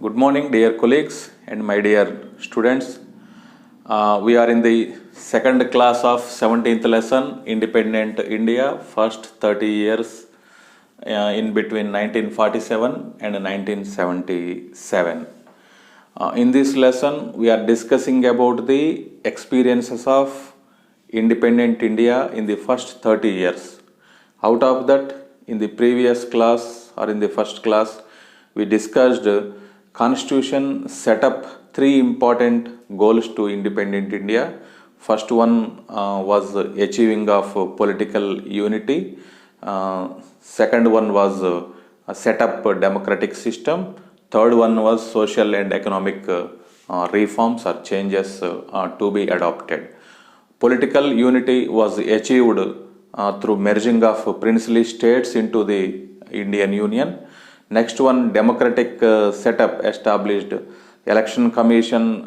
Good morning, dear colleagues and my dear students. We are in the second class of 17th lesson, Independent India, first 30 years in between 1947 and 1977. In this lesson, we are discussing about the experiences of independent India in the first 30 years. Out of that, in the previous class or in the first class, we discussed Constitution set up three important goals to independent India. First one was achieving of political unity. Second one was set up a democratic system. Third one was social and economic reforms or changes to be adopted. Political unity was achieved through merging of princely states into the Indian Union. Next one, democratic setup established, election commission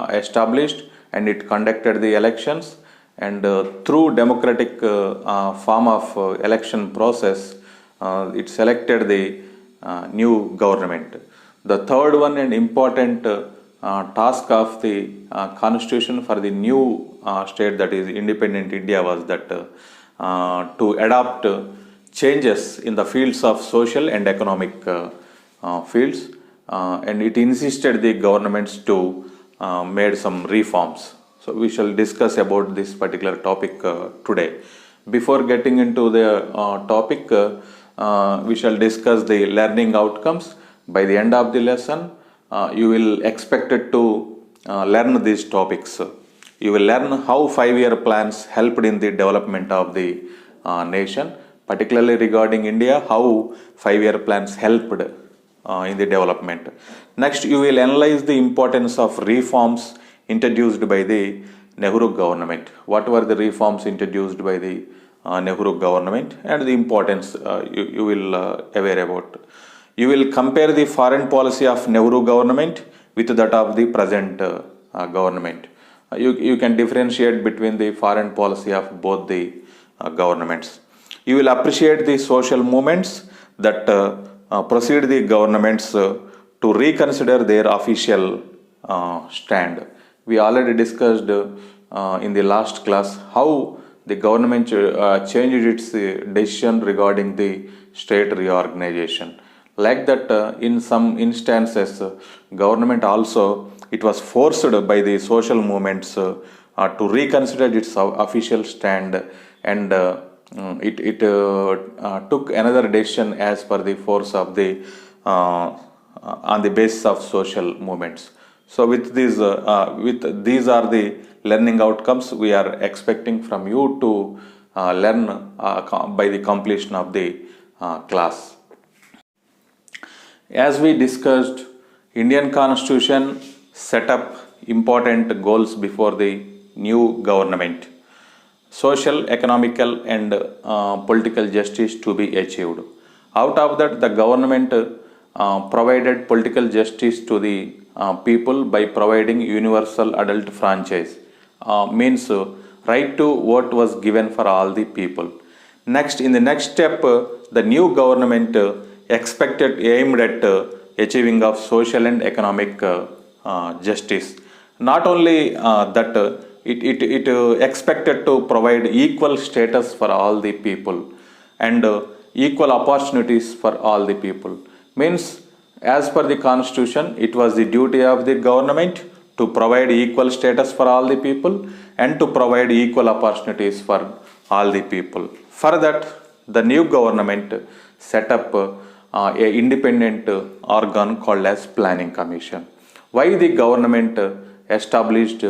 established, and it conducted the elections. And through democratic form of election process, it selected the new government. The third one and important task of the constitution for the new state, that is independent India, was that to adopt changes in the fields of social and economic fields, and it insisted the governments to made some reforms. So we shall discuss about this particular topic today. Before getting into the topic, we shall discuss the learning outcomes. By the end of the lesson, you will expected to learn these topics. You will learn how 5-year plans helped in the development of the nation, particularly regarding India, how 5-year plans helped in the development. Next, you will analyze the importance of reforms introduced by the Nehru government. What were the reforms introduced by the Nehru government and the importance you will aware about. You will compare the foreign policy of Nehru government with that of the present government. You can differentiate between the foreign policy of both the governments. You will appreciate the social movements that proceed the governments to reconsider their official stand. We already discussed in the last class how the government changed its decision regarding the state reorganization. Like that, in some instances, government also, it was forced by the social movements to reconsider its official stand, and it took another decision as per the force of the on the basis of social movements. So with these are the learning outcomes we are expecting from you to learn by the completion of the class. As we discussed, Indian Constitution set up important goals before the new government. Social, economical and political justice to be achieved. Out of that, the government provided political justice to the people by providing universal adult franchise. Means right to vote was given for all the people. Next, in the next step, the new government aimed at achieving of social and economic justice. Not only that, it expected to provide equal status for all the people and equal opportunities for all the people. Means, as per the constitution, it was the duty of the government to provide equal status for all the people and to provide equal opportunities for all the people. For that, the new government set up a independent organ called as Planning Commission. Why the government established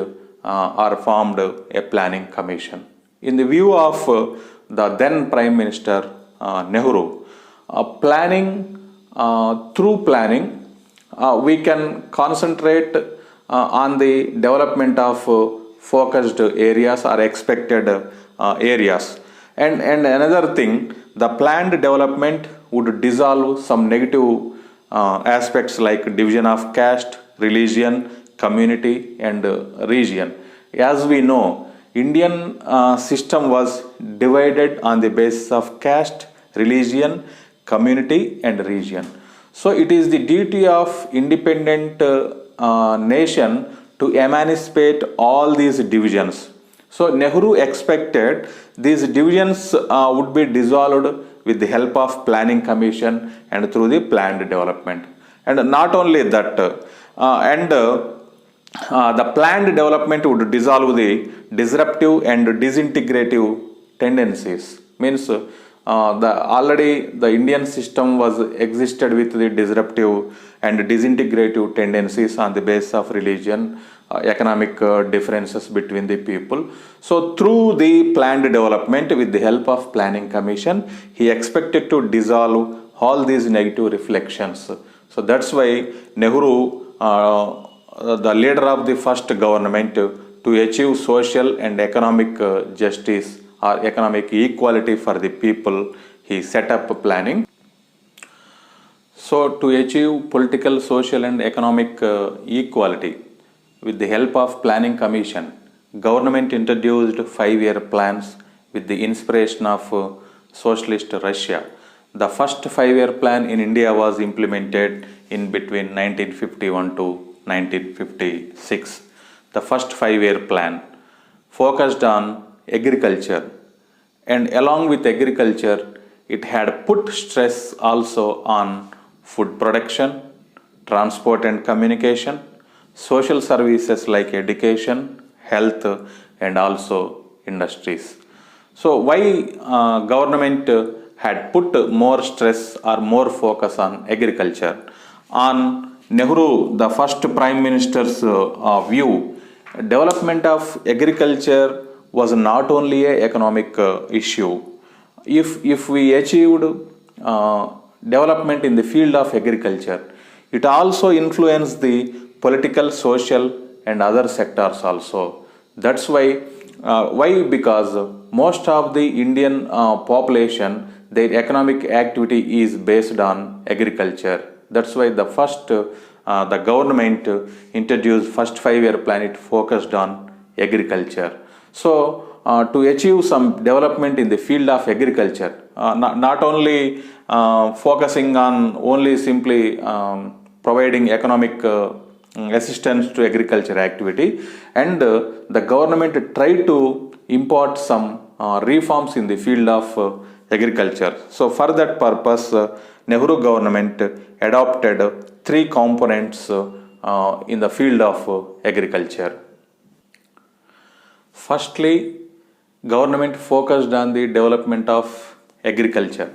or formed a planning commission? In the view of the then Prime Minister Nehru, through planning, we can concentrate on the development of focused areas or expected areas. And another thing, the planned development would dissolve some negative aspects like division of caste, religion, community and region. As we know, Indian system was divided on the basis of caste, religion, community and region. So it is the duty of independent nation to emancipate all these divisions. So Nehru expected these divisions would be dissolved with the help of planning commission and through the planned development. And not only that, the planned development would dissolve the disruptive and disintegrative tendencies. Means the already the Indian system was existed with the disruptive and disintegrative tendencies on the basis of religion, economic differences between the people. So through the planned development with the help of planning commission, he expected to dissolve all these negative reflections. So that's why Nehru, the leader of the first government, to achieve social and economic justice or economic equality for the people, he set up planning. So to achieve political, social and economic equality with the help of planning commission, government introduced 5-year plans with the inspiration of socialist Russia. The first 5-year plan in India was implemented in between 1951 to 1956. The first 5-year plan focused on agriculture, and along with agriculture, it had put stress also on food production, transport and communication, social services like education, health, and also industries. So why government had put more stress or more focus on agriculture? On Nehru, the first Prime Minister's view, development of agriculture was not only an economic issue. If we achieved development in the field of agriculture, it also influenced the political, social, and other sectors also. That's why, because most of the Indian population, their economic activity is based on agriculture. That's why the government introduced first 5-year plan. It focused on agriculture. So to achieve some development in the field of agriculture, not only focusing on only simply providing economic assistance to agriculture activity, and the government tried to import some reforms in the field of agriculture. So for that purpose, Nehru government adopted 3 components in the field of agriculture. Firstly, government focused on the development of agriculture.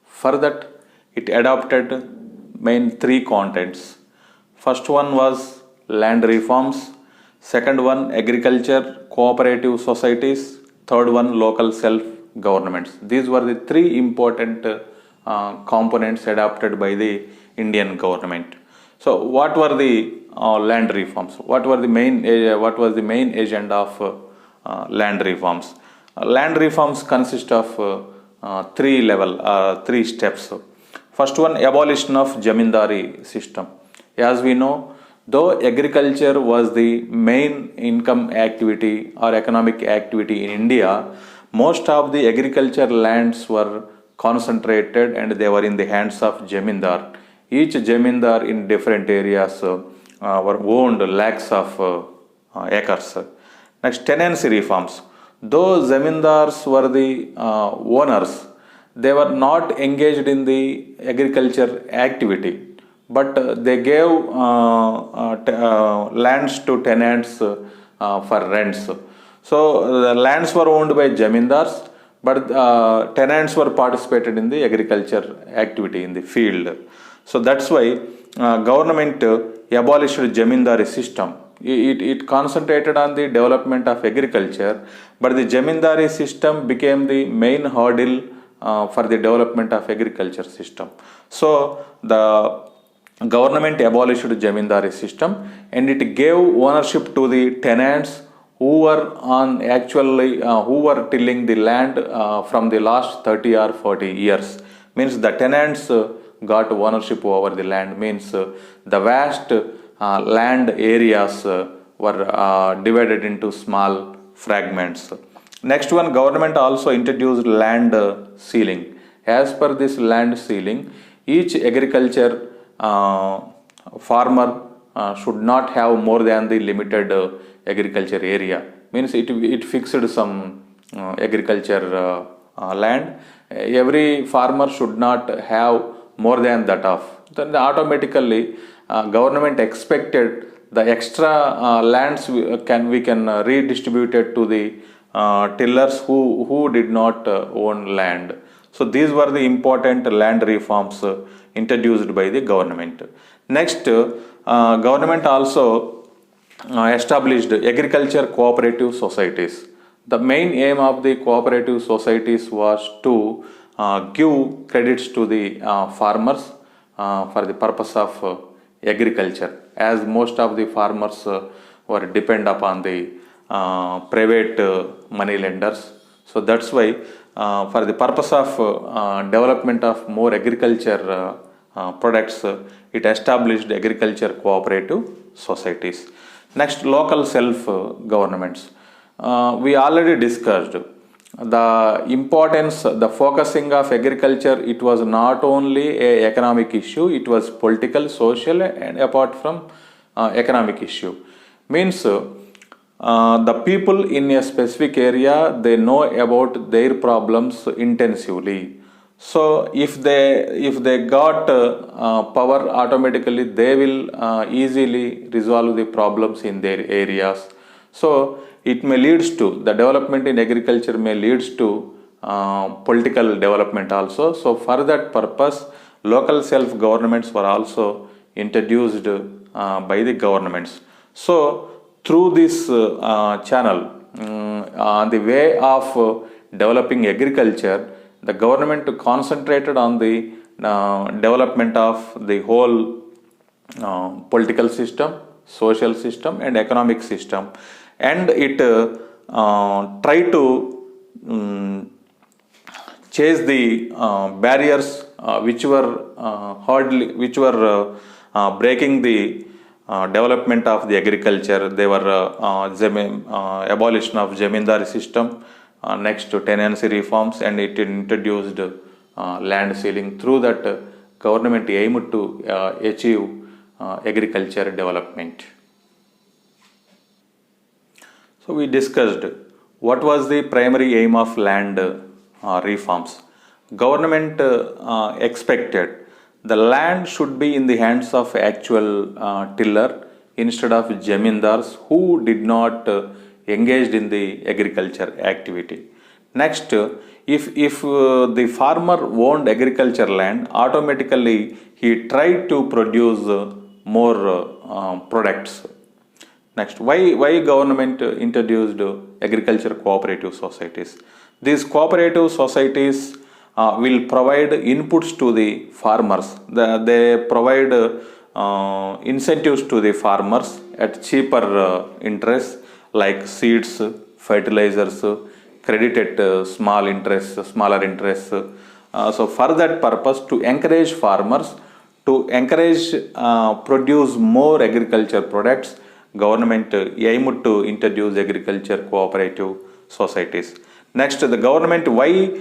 For that, it adopted main 3 contents. First one was land reforms, second one agriculture cooperative societies, third one local self-governments. These were the 3 important components adopted by the Indian government. So what were the land reforms? What was the main agenda of land reforms? Land reforms consist of 3 steps. First one, abolition of Jamindari system. As we know, though agriculture was the main income activity or economic activity in India, most of the agriculture lands were concentrated and they were in the hands of Jamindar. Each Jamindar in different areas were owned lakhs of acres. Next, tenancy reforms. Though Zamindars were the owners, they were not engaged in the agriculture activity, but they gave lands to tenants for rents. So the lands were owned by Jamindars, but tenants were participated in the agriculture activity in the field. So that's why government abolished Jamindari system. It concentrated on the development of agriculture, but the Jamindari system became the main hurdle for the development of agriculture system. So the government abolished Jamindari system and it gave ownership to the tenants who were tilling the land from the last 30 or 40 years. Means the tenants got ownership over the land, means the vast land areas were divided into small fragments. Next one, government also introduced land ceiling. As per this land ceiling, each agriculture farmer should not have more than the limited agriculture area. Means it fixed some agriculture land. Every farmer should not have more than that of. Then automatically government expected the extra lands we can redistribute it to the tillers who did not own land. So these were the important land reforms introduced by the government. Next, government also established agriculture cooperative societies. The main aim of the cooperative societies was to give credits to the farmers for the purpose of agriculture, as most of the farmers were depend upon the private money lenders. So that's why for the purpose of development of more agriculture products, it established agriculture cooperative societies. Next, local self governments. We already discussed the importance, the focusing of agriculture. It was not only a economic issue, it was political, social, and apart from economic issue. Means the people in a specific area, they know about their problems intensively. So if they got power, automatically they will easily resolve the problems in their areas. So it may leads to the development in agriculture, may leads to political development also. So for that purpose, local self governments were also introduced by the governments. So through this channel, on the way of developing agriculture, the government concentrated on the development of the whole political system, social system, and economic system, and it tried to chase the barriers which were breaking the development of the agriculture. They were abolition of Zamindari system, next to tenancy reforms, and it introduced land ceiling. Through that, government aimed to achieve agriculture development. So we discussed what was the primary aim of land reforms. Government expected the land should be in the hands of actual tiller instead of zamindars who did not engaged in the agriculture activity. Next, if the farmer owned agriculture land, automatically he tried to produce more products. Next, why government introduced agriculture cooperative societies? These cooperative societies will provide inputs to the farmers. They provide incentives to the farmers at cheaper interest, like seeds, fertilizers, credit at smaller interest. So for that purpose, to encourage farmers, to encourage produce more agriculture products, government aimed to introduce agriculture cooperative societies. Next, the government, why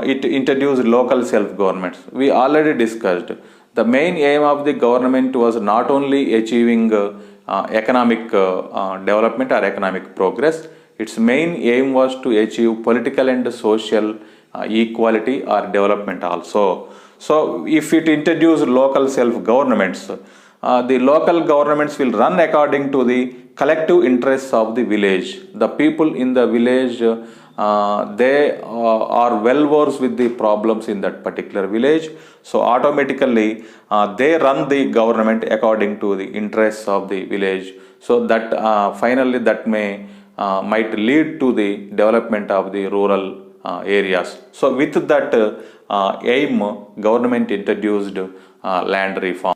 it introduced local self-governments? We already discussed. The main aim of the government was not only achieving economic development or economic progress. Its main aim was to achieve political and social equality or development also. So if it introduces local self-governments, the local governments will run according to the collective interests of the village. The people in the village, they are well versed with the problems in that particular village. So automatically they run the government according to the interests of the village. So that finally that might lead to the development of the rural areas. So with that aim, government introduced land reform.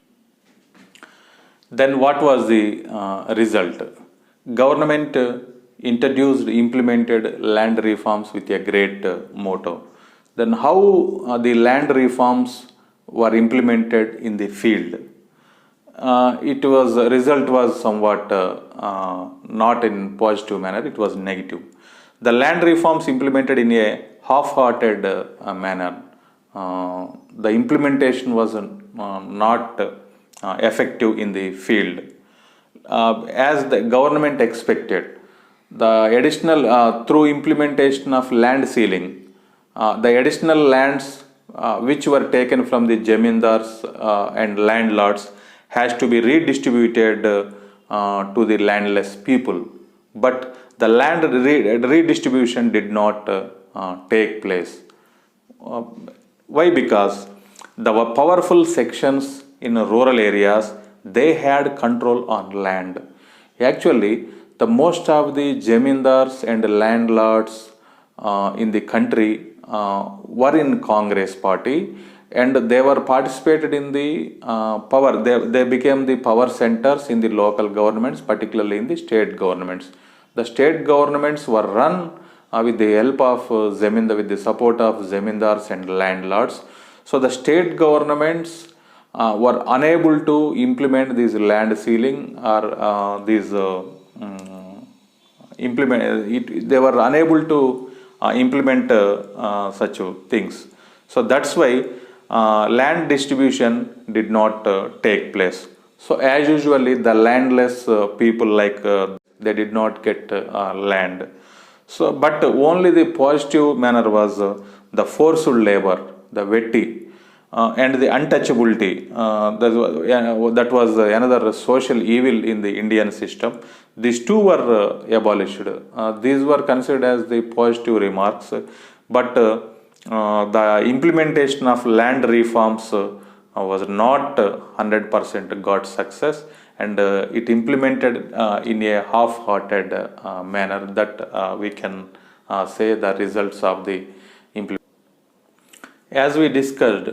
Then what was the result? Government implemented land reforms with a great motto. Then how the land reforms were implemented in the field? Result was somewhat not in positive manner, it was negative. The land reforms implemented in a half-hearted manner. The implementation was not effective in the field. As the government expected, the additional through implementation of land ceiling, the additional lands which were taken from the jamindars and landlords has to be redistributed to the landless people. But the land redistribution did not take place. Uh, why? Because the powerful sections in rural areas, they had control on land. Actually, the most of the jamindars and landlords in the country were in Congress party, and they were participated in the power. They became the power centers in the local governments, particularly in the state governments. The state governments were run with the help of with the support of zamindars and landlords. So the state governments were unable to implement this land ceiling or they were unable to implement such things. So that's why land distribution did not take place. So as usually the landless people they did not get land. So but only the positive manner was the forced labor, the vetti, and the untouchability. That was another social evil in the Indian system. These two were abolished. These were considered as the positive remarks, but the implementation of land reforms was not 100% got success, and it implemented in a half-hearted manner. That we can say the results of the implementation. As we discussed,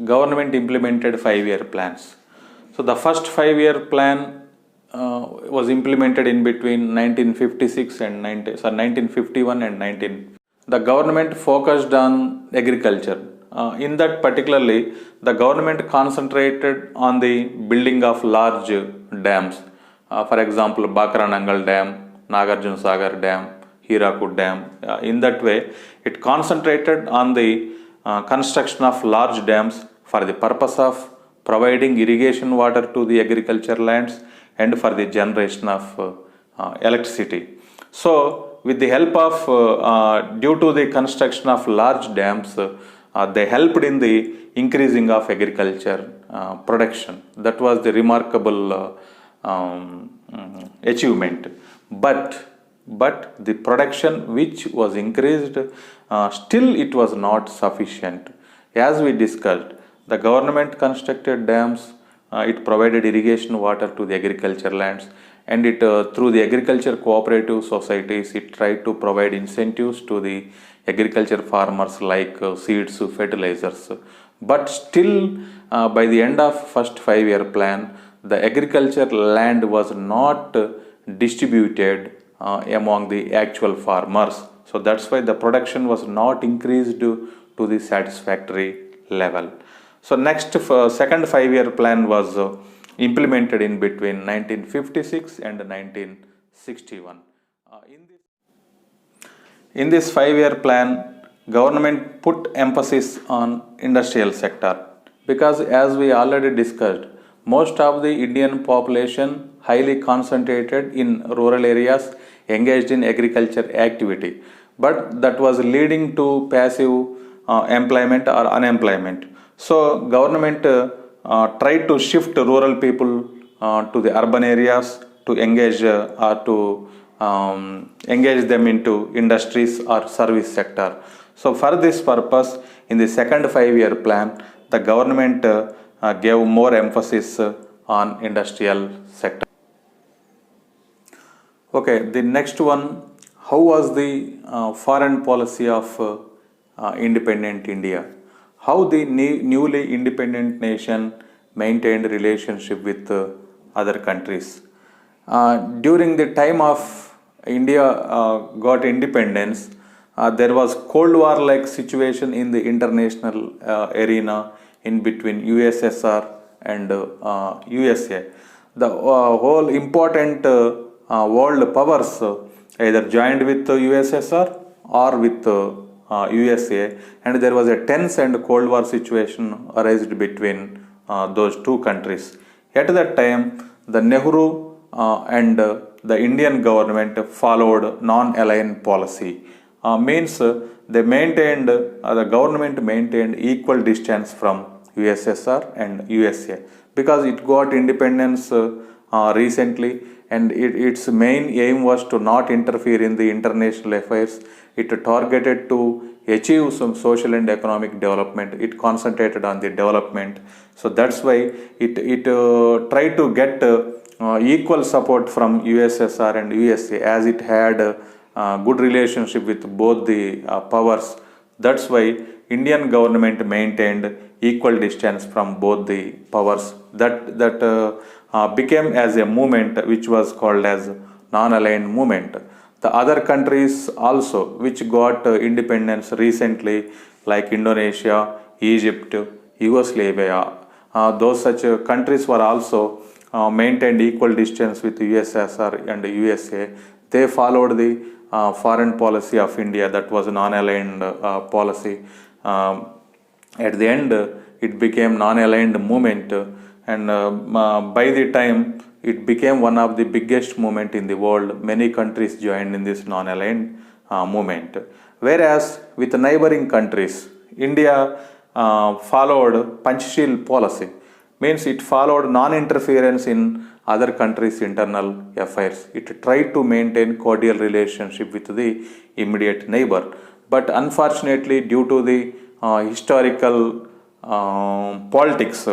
government implemented 5-year plans. So the first 5-year plan was implemented in between 1956 and 1951 and 19. The government focused on agriculture. In that particularly, the government concentrated on the building of large dams. For example, Bakranangal Dam, Nagarjuna Sagar Dam, Hirakud Dam. In that way, it concentrated on the construction of large dams for the purpose of providing irrigation water to the agriculture lands and for the generation of electricity. So, with the help of, due to the construction of large dams, they helped in the increasing of agriculture production. That was the remarkable achievement. But the production which was increased, still it was not sufficient. As we discussed, the government constructed dams, it provided irrigation water to the agriculture lands, and it through the agriculture cooperative societies, it tried to provide incentives to the agriculture farmers like seeds, fertilizers. But still, by the end of first 5-year plan, the agriculture land was not distributed among the actual farmers. So that's why the production was not increased to the satisfactory level. So next second 5-year plan was implemented in between 1956 and 1961. In this 5-year plan, government put emphasis on industrial sector because as we already discussed, most of the Indian population highly concentrated in rural areas engaged in agriculture activity, but that was leading to passive employment or unemployment. So government tried to shift rural people to the urban areas to engage or to engage them into industries or service sector. So for this purpose, in the second 5-year plan, the government gave more emphasis on industrial sector. Okay, the next one, how was the foreign policy of independent India? How the newly independent nation maintained relationship with other countries. During the time of India got independence, there was Cold War like situation in the international arena in between USSR and USA. The whole important world powers either joined with USSR or with USA, and there was a tense and Cold War situation arisen between those two countries. At that time, the Nehru and the Indian government followed non-aligned policy. Means they maintained, the government maintained equal distance from USSR and USA because it got independence recently, and its main aim was to not interfere in the international affairs. It targeted to achieve some social and economic development. It concentrated on the development. So that's why it tried to get equal support from USSR and USA, as it had good relationship with both the powers. That's why Indian government maintained equal distance from both the powers. That became as a movement which was called as non-aligned movement. The other countries also which got independence recently, like Indonesia, Egypt, Yugoslavia, those such countries were also maintained equal distance with USSR and USA. They followed the foreign policy of India, that was a non-aligned policy. At the end, it became non-aligned movement, and by the time it became one of the biggest movement in the world, many countries joined in this non-aligned movement. Whereas with neighboring countries, India followed Panchsheel policy, means it followed non-interference in other countries' internal affairs. It tried to maintain cordial relationship with the immediate neighbor. But unfortunately, due to the historical politics,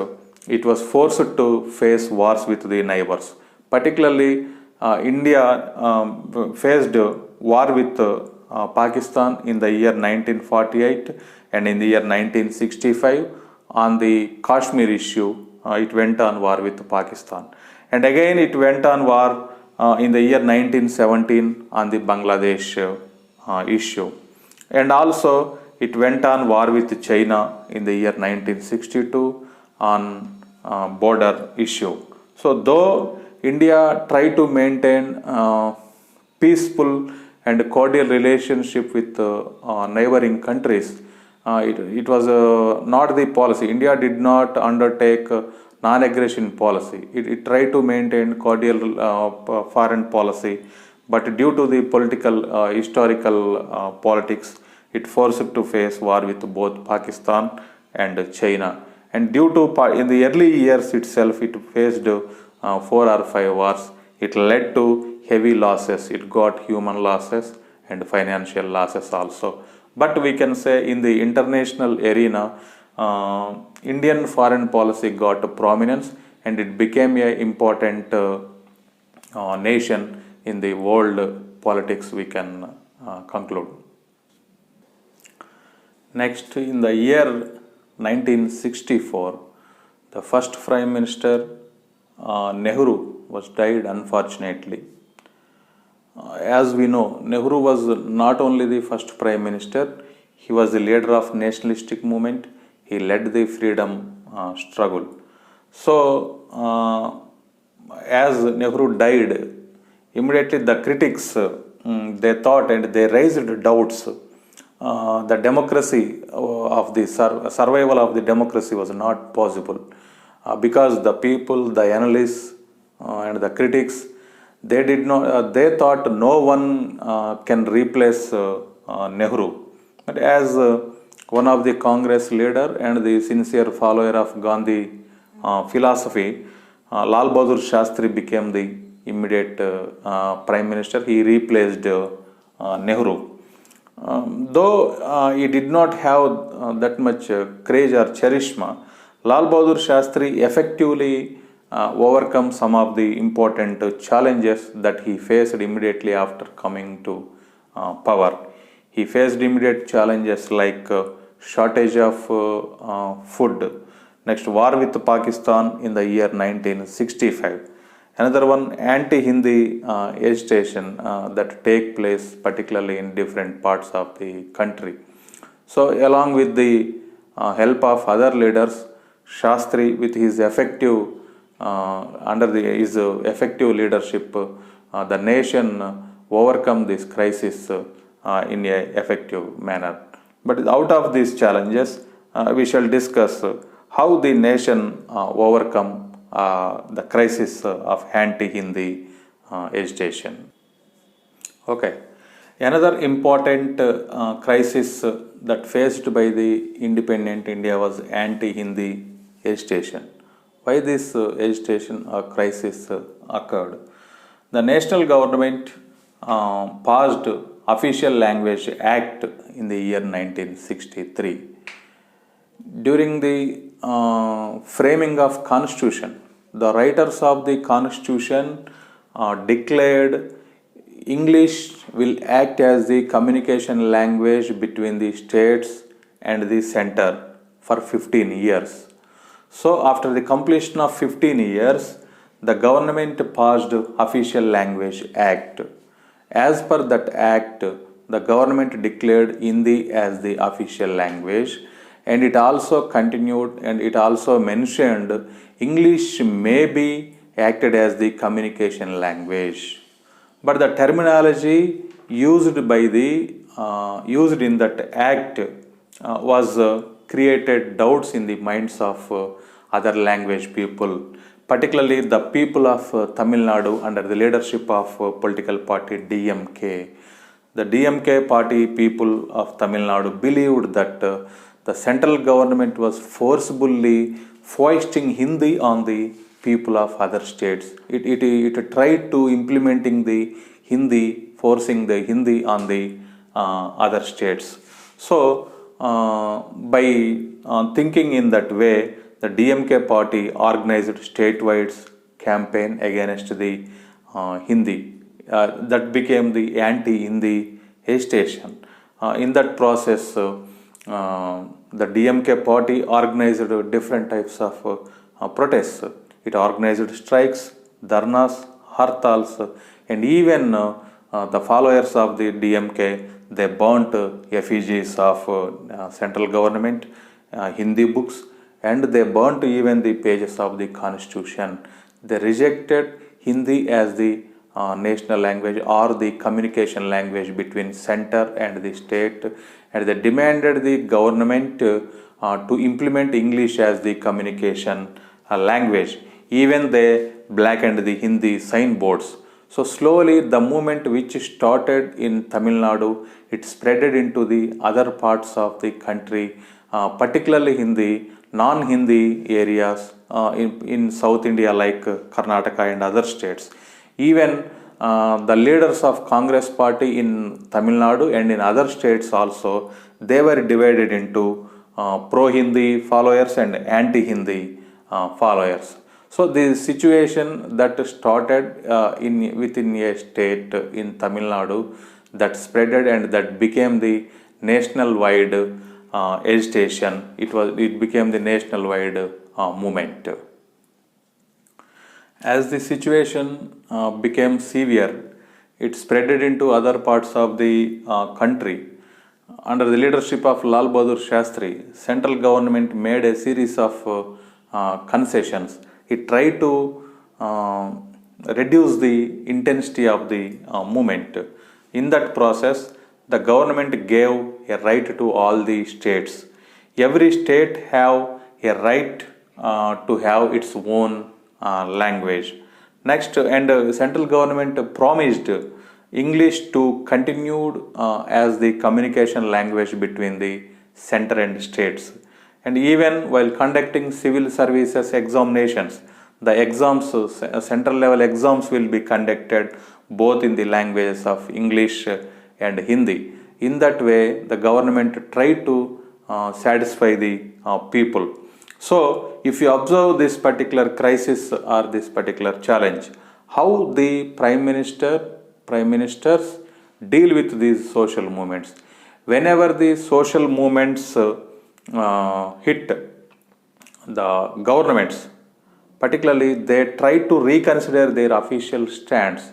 it was forced to face wars with the neighbors. Particularly, India faced war with Pakistan in the year 1948 and in the year 1965 on the Kashmir issue. It went on war with Pakistan. And again it went on war in the year 1917 on the Bangladesh issue. And also it went on war with China in the year 1962 on border issue. So though India tried to maintain peaceful and cordial relationship with neighboring countries, it was not the policy. India did not undertake non-aggression policy. It tried to maintain cordial foreign policy, but due to the political, historical politics, it forced to face war with both Pakistan and China. And due to, in the early years itself, it faced 4 or 5 wars. It led to heavy losses. It got human losses and financial losses also. But we can say in the international arena, Indian foreign policy got prominence, and it became an important nation in the world politics, we can conclude. Next, in the year 1964, the first Prime Minister Nehru was died unfortunately. As we know, Nehru was not only the first Prime Minister, he was the leader of nationalistic movement. He led the freedom struggle. So, as Nehru died, immediately the critics, they thought and they raised doubts. The democracy of the survival of the democracy was not possible because the people, the analysts, and the critics, they did not. They thought no one can replace Nehru. But as one of the Congress leader and the sincere follower of Gandhi philosophy, Lal Bahadur Shastri became the immediate Prime Minister. He replaced Nehru. Though he did not have that much craze or charisma, Lal Bahadur Shastri effectively overcome some of the important challenges that he faced immediately after coming to power. He faced immediate challenges like shortage of food. Next, war with Pakistan in the year 1965. Another one, anti-Hindi agitation that take place particularly in different parts of the country. So, along with the help of other leaders, Shastri, with his effective his effective leadership, the nation overcome this crisis in a effective manner. But out of these challenges, we shall discuss how the nation overcome the crisis of anti-Hindi agitation. Okay. Another important crisis that faced by the independent India was anti-Hindi agitation. Why this agitation or crisis occurred? The national government passed Official Language Act in the year 1963. During the framing of Constitution, the writers of the Constitution declared English will act as the communication language between the states and the center for 15 years. So, after the completion of 15 years, the government passed Official Language Act. As per that act, the government declared Hindi as the official language, and it also continued and it also mentioned English may be acted as the communication language. But the terminology used used in that act was created doubts in the minds of other language people, particularly the people of Tamil Nadu under the leadership of political party DMK. The DMK party people of Tamil Nadu believed that the central government was forcibly foisting Hindi on the people of other states. It tried to implementing the Hindi, forcing the Hindi on the other states. So, by thinking in that way, the DMK party organized statewide campaign against the Hindi. That became the anti-Hindi agitation. In that process, the DMK party organized different types of protests. It organized strikes, dharnas, hartals, and even the followers of the DMK, they burnt effigies of central government, Hindi books, and they burnt even the pages of the Constitution. They rejected Hindi as the national language or the communication language between center and the state, and they demanded the government to implement English as the communication language. Even they blackened the Hindi signboards. So slowly the movement which started in Tamil Nadu, it spreaded into the other parts of the country, particularly in the non-Hindi areas in South India like Karnataka and other states. Even the leaders of Congress party in Tamil Nadu and in other states also, they were divided into pro-Hindi followers and anti-Hindi followers. So the situation that started within a state in Tamil Nadu, that spreaded and that became the national-wide agitation. It became the national-wide movement. As the situation became severe, it spreaded into other parts of the country. Under the leadership of Lal Bahadur Shastri, central government made a series of concessions. It tried to reduce the intensity of the movement. In that process, the government gave a right to all the states. Every state have a right to have its own language. Next, and central government promised English to continue as the communication language between the center and states. And even while conducting civil services examinations, the exams, central level exams will be conducted both in the languages of English and Hindi. In that way, the government tried to satisfy the people. So, if you observe this particular crisis or this particular challenge, how the prime ministers deal with these social movements. Whenever the social movements hit the governments, particularly they try to reconsider their official stands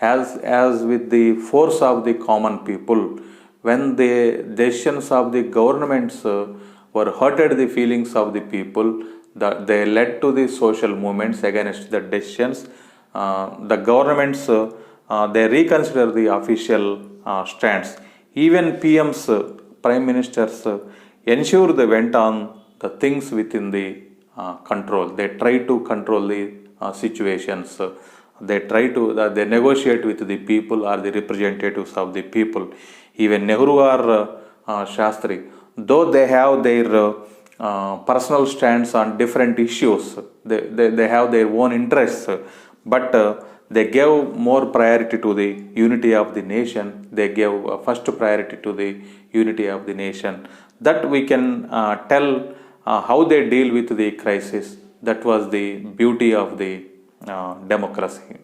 as with the force of the common people. When the decisions of the governments were hurted the feelings of the people, they led to the social movements against the decisions. The governments they reconsider the official stands. Even PMs, prime ministers, ensure they went on the things within the control. They try to control the situations. They try to they negotiate with the people or the representatives of the people. Even Nehru or Shastri, though they have their personal stands on different issues, they have their own interests, but they gave more priority to the unity of the nation. They gave first priority to the unity of the nation. That we can tell how they deal with the crisis. That was the beauty of the democracy.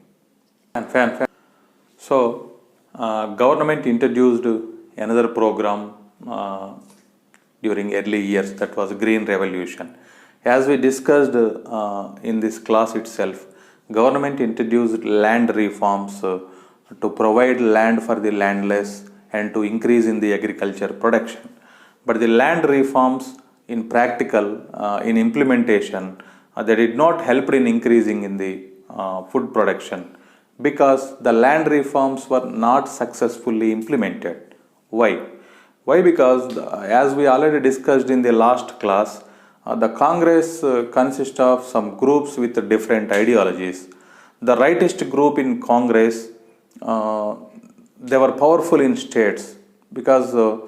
So, government introduced another program during early years, that was Green Revolution. As we discussed in this class itself, government introduced land reforms to provide land for the landless and to increase in the agriculture production. But the land reforms in practical, in implementation, they did not help in increasing in the food production, because the land reforms were not successfully implemented. Why? Why? Because as we already discussed in the last class, the Congress consists of some groups with different ideologies. The rightist group in Congress, they were powerful in states, because the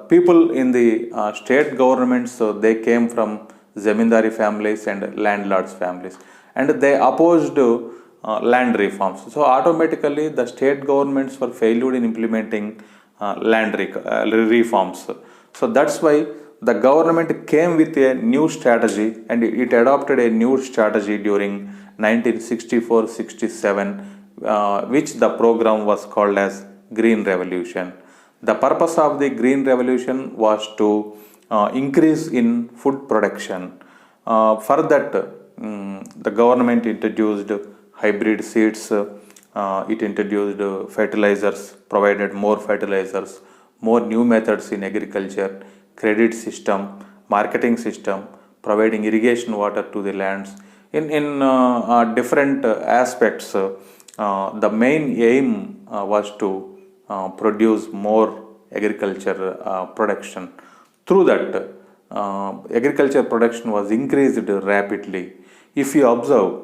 people in the state governments, they came from zamindari families and landlords families, and they opposed land reforms. So automatically the state governments were failed in implementing land reforms. So that's why the government came with a new strategy, and it adopted a new strategy during 1964-67, which the program was called as Green Revolution. The purpose of the Green Revolution was to increase in food production. For that, the government introduced hybrid seeds, it introduced fertilizers, provided more fertilizers, more new methods in agriculture, credit system, marketing system, providing irrigation water to the lands. In different aspects, the main aim was to produce more agriculture production. Through that, agriculture production was increased rapidly. If you observe,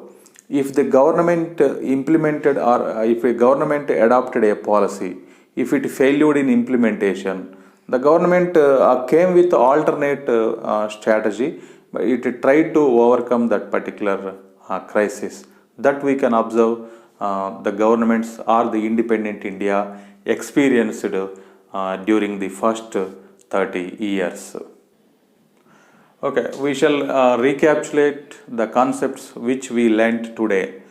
if the government implemented, or if a government adopted a policy, if it failed in implementation, the government came with alternate strategy, but it tried to overcome that particular crisis. That we can observe the governments or the independent India experienced during the first 30 years. Okay, we shall recapitulate the concepts which we learnt today.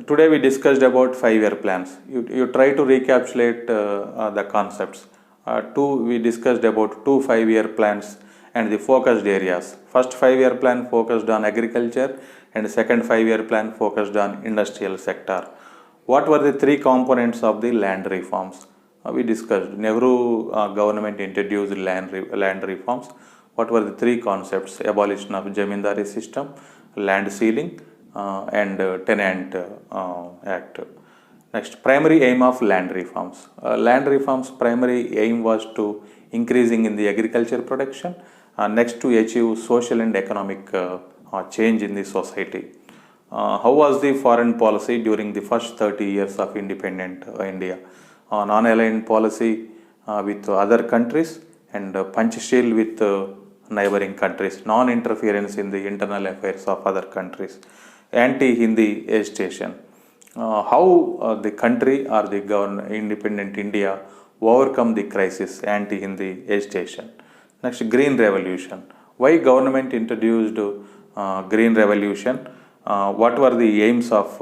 Today we discussed about 5-year plans. You try to recapitulate the concepts. We discussed about 2 5-year plans and the focused areas. First 5-year plan focused on agriculture, and second 5-year plan focused on industrial sector. What were the 3 components of the land reforms? We discussed. Nehru government introduced land reforms. What were the 3 concepts? Abolition of Jamindari system, land ceiling, and Tenant Act. Next, primary aim of land reforms. Land reforms' primary aim was to increasing in the agriculture production. Next, to achieve social and economic change in the society. How was the foreign policy during the first 30 years of independent India? Non-aligned policy with other countries, and Panchasheel with neighboring countries, non-interference in the internal affairs of other countries, anti-Hindi agitation. How the country or the independent India overcome the crisis, anti-Hindi agitation. Next, Green Revolution. Why government introduced Green Revolution? What were the aims of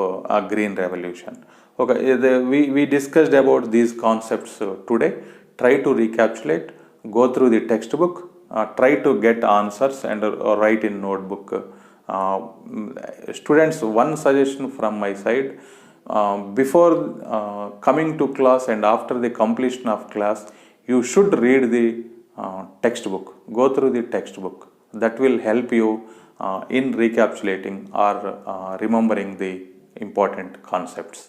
Green Revolution? Okay, we discussed about these concepts today. Try to recapitulate, go through the textbook, try to get answers and write in notebook. Students, one suggestion from my side, before coming to class and after the completion of class, you should read the textbook, go through the textbook. That will help you in recapitulating or remembering the important concepts.